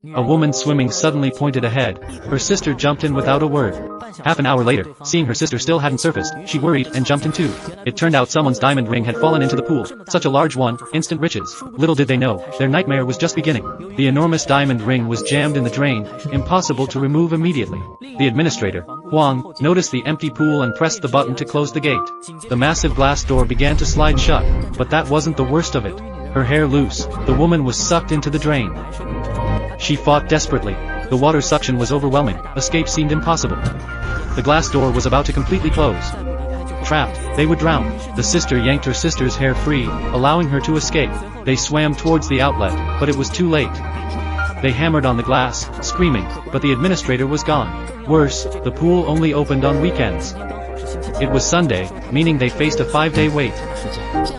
A woman swimming suddenly pointed ahead. Her sister jumped in without a word. Half an hour later, seeing her sister still hadn't surfaced, she worried and jumped in too. It turned out someone's diamond ring had fallen into the pool. Such a large one, instant riches. Little did they know, their nightmare was just beginning. The enormous diamond ring was jammed in the drain, impossible to remove immediately. The administrator, Huang, noticed the empty pool and pressed the button to close the gate. The massive glass door began to slide shut, but that wasn't the worst of it. Her hair loose, the woman was sucked into the drain. She fought desperately. The water suction was overwhelming, escape seemed impossible. The glass door was about to completely close. Trapped, they would drown. The sister yanked her sister's hair free, allowing her to escape. They swam towards the outlet, but it was too late. They hammered on the glass, screaming, but the administrator was gone. Worse, the pool only opened on weekends. It was Sunday, meaning they faced a 5-day wait.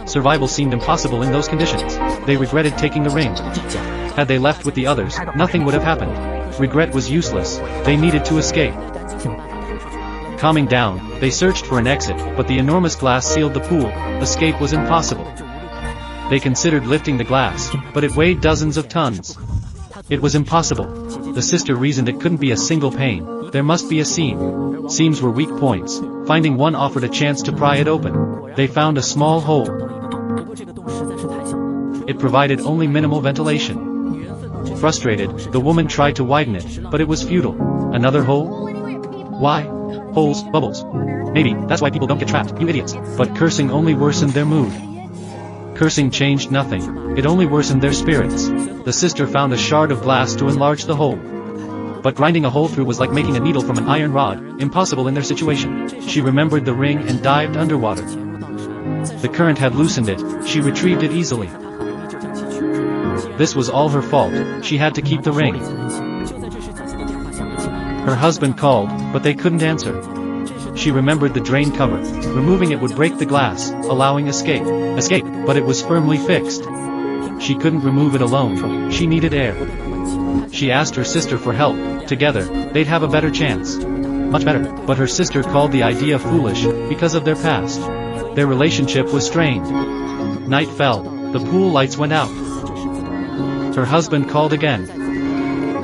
Survival seemed impossible in those conditions. They regretted taking the ring. Had they left with the others, nothing would have happened. Regret was useless, they needed to escape. Calming down, they searched for an exit, but the enormous glass sealed the pool. Escape was impossible. They considered lifting the glass, but it weighed dozens of tons. It was impossible. The sister reasoned it couldn't be a single pane. There must be a seam. Seams were weak points. Finding one offered a chance to pry it open. They found a small hole. It provided only minimal ventilation. Frustrated, the woman tried to widen it, but it was futile. Another hole? Why? Holes, bubbles. Maybe, that's why people don't get trapped, you idiots. But cursing only worsened their mood. Cursing changed nothing. It only worsened their spirits. The sister found a shard of glass to enlarge the hole. But grinding a hole through was like making a needle from an iron rod, impossible in their situation. She remembered the ring and dived underwater. The current had loosened it, she retrieved it easily. This was all her fault, she had to keep the ring. Her husband called, but they couldn't answer. She remembered the drain cover. Removing it would break the glass, allowing escape. But it was firmly fixed. She couldn't remove it alone, she needed air. She asked her sister for help. Together, they'd have a better chance. Much better, but her sister called the idea foolish, because of their past. Their relationship was strained. Night fell, the pool lights went out. Her husband called again.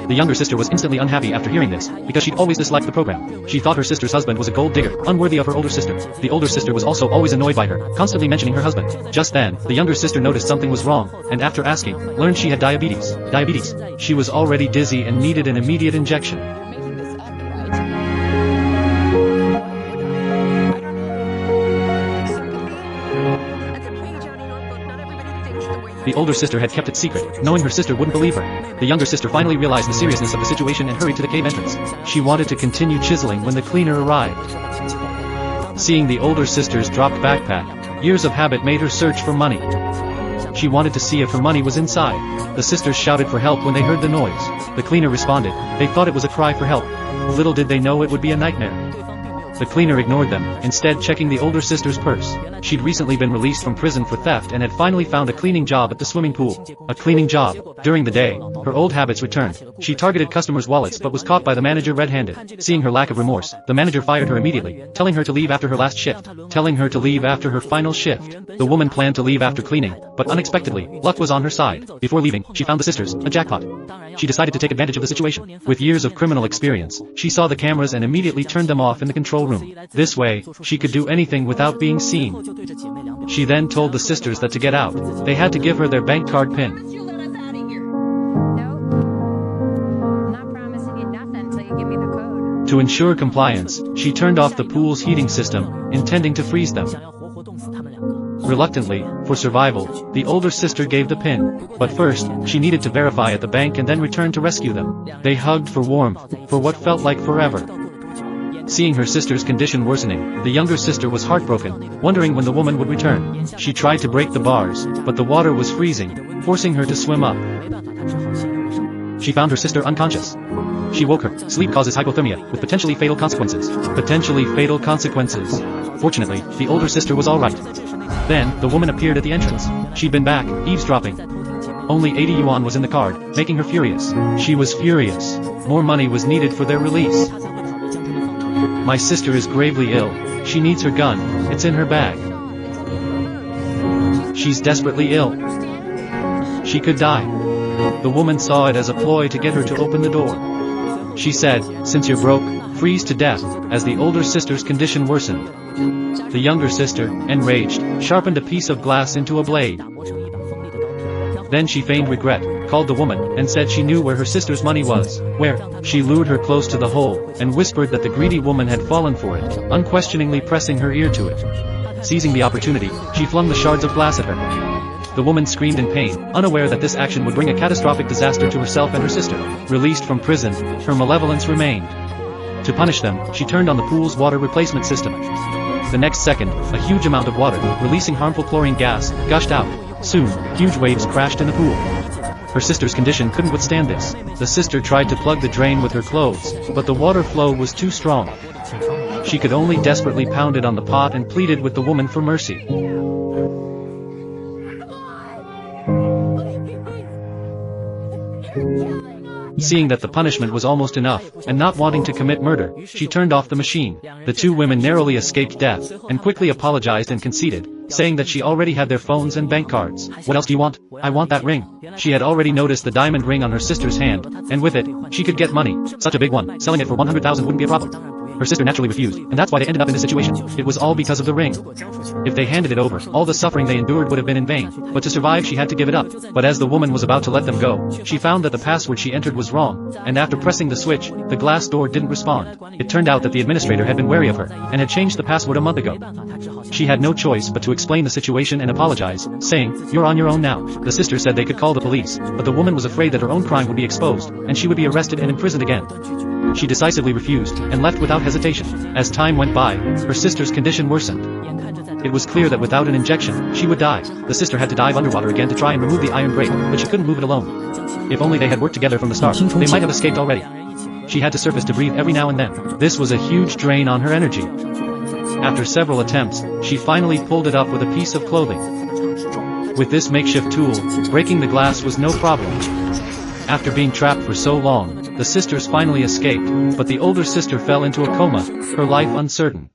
The younger sister was instantly unhappy after hearing this, because she'd always disliked the program. She thought her sister's husband was a gold digger, unworthy of her older sister. The older sister was also always annoyed by her, constantly mentioning her husband. Just then, the younger sister noticed something was wrong, and after asking, learned she had diabetes. She was already dizzy and needed an immediate injection. The older sister had kept it secret, knowing her sister wouldn't believe her. The younger sister finally realized the seriousness of the situation and hurried to the cave entrance. She wanted to continue chiseling when the cleaner arrived. Seeing the older sister's dropped backpack, years of habit made her search for money. She wanted to see if her money was inside. The sisters shouted for help when they heard the noise. The cleaner responded. They thought it was a cry for help. Little did they know it would be a nightmare. The cleaner ignored them, instead checking the older sister's purse. She'd recently been released from prison for theft and had finally found a cleaning job at the swimming pool. A cleaning job. During the day, her old habits returned. She targeted customers' wallets but was caught by the manager red-handed. Seeing her lack of remorse, the manager fired her immediately, telling her to leave after her last shift. Telling her to leave after her final shift. The woman planned to leave after cleaning, but unexpectedly, luck was on her side. Before leaving, she found the sisters, a jackpot. She decided to take advantage of the situation. With years of criminal experience, she saw the cameras and immediately turned them off in the control room. This way, she could do anything without being seen. She then told the sisters that to get out, they had to give her their bank card PIN. To ensure compliance, she turned off the pool's heating system, intending to freeze them. Reluctantly, for survival, the older sister gave the PIN. But first, she needed to verify at the bank and then return to rescue them. They hugged for warmth, for what felt like forever. Seeing her sister's condition worsening, the younger sister was heartbroken, wondering when the woman would return. She tried to break the bars, but the water was freezing, forcing her to swim up. She found her sister unconscious. She woke her. Sleep causes hypothermia, with potentially fatal consequences. Fortunately, the older sister was alright. Then, the woman appeared at the entrance. She'd been back, eavesdropping. Only 80 yuan was in the card, making her furious. She was furious. More money was needed for their release. My sister is gravely ill. She needs her gun. It's in her bag. She's desperately ill. She could die. The woman saw it as a ploy to get her to open the door. She said, "Since you're broke, freeze to death," as the older sister's condition worsened. The younger sister, enraged, sharpened a piece of glass into a blade. Then she feigned regret, called the woman, and said she knew where her sister's money was. Where? She lured her close to the hole, and whispered that the greedy woman had fallen for it, unquestioningly pressing her ear to it. Seizing the opportunity, she flung the shards of glass at her. The woman screamed in pain, unaware that this action would bring a catastrophic disaster to herself and her sister. Released from prison, her malevolence remained. To punish them, she turned on the pool's water replacement system. The next second, a huge amount of water, releasing harmful chlorine gas, gushed out. Soon, huge waves crashed in the pool. Her sister's condition couldn't withstand this. The sister tried to plug the drain with her clothes, but the water flow was too strong. She could only desperately pound it on the pot and pleaded with the woman for mercy. Seeing that the punishment was almost enough, and not wanting to commit murder, she turned off the machine. The two women narrowly escaped death, and quickly apologized and conceded, saying that she already had their phones and bank cards. "What else do you want?" "I want that ring." She had already noticed the diamond ring on her sister's hand, and with it, she could get money. Such a big one, selling it for 100,000 wouldn't be a problem. Her sister naturally refused, and that's why they ended up in this situation. It was all because of the ring. If they handed it over, all the suffering they endured would have been in vain, but to survive she had to give it up. But as the woman was about to let them go, she found that the password she entered was wrong, and after pressing the switch, the glass door didn't respond. It turned out that the administrator had been wary of her, and had changed the password a month ago. She had no choice but to explain the situation and apologize, saying, "You're on your own now." The sister said they could call the police, but the woman was afraid that her own crime would be exposed, and she would be arrested and imprisoned again. She decisively refused, and left without hesitation. As time went by, her sister's condition worsened. It was clear that without an injection, she would die. The sister had to dive underwater again to try and remove the iron grate, but she couldn't move it alone. If only they had worked together from the start, they might have escaped already. She had to surface to breathe every now and then. This was a huge drain on her energy. After several attempts, she finally pulled it up with a piece of clothing. With this makeshift tool, breaking the glass was no problem. After being trapped for so long, the sisters finally escaped, but the older sister fell into a coma, her life uncertain.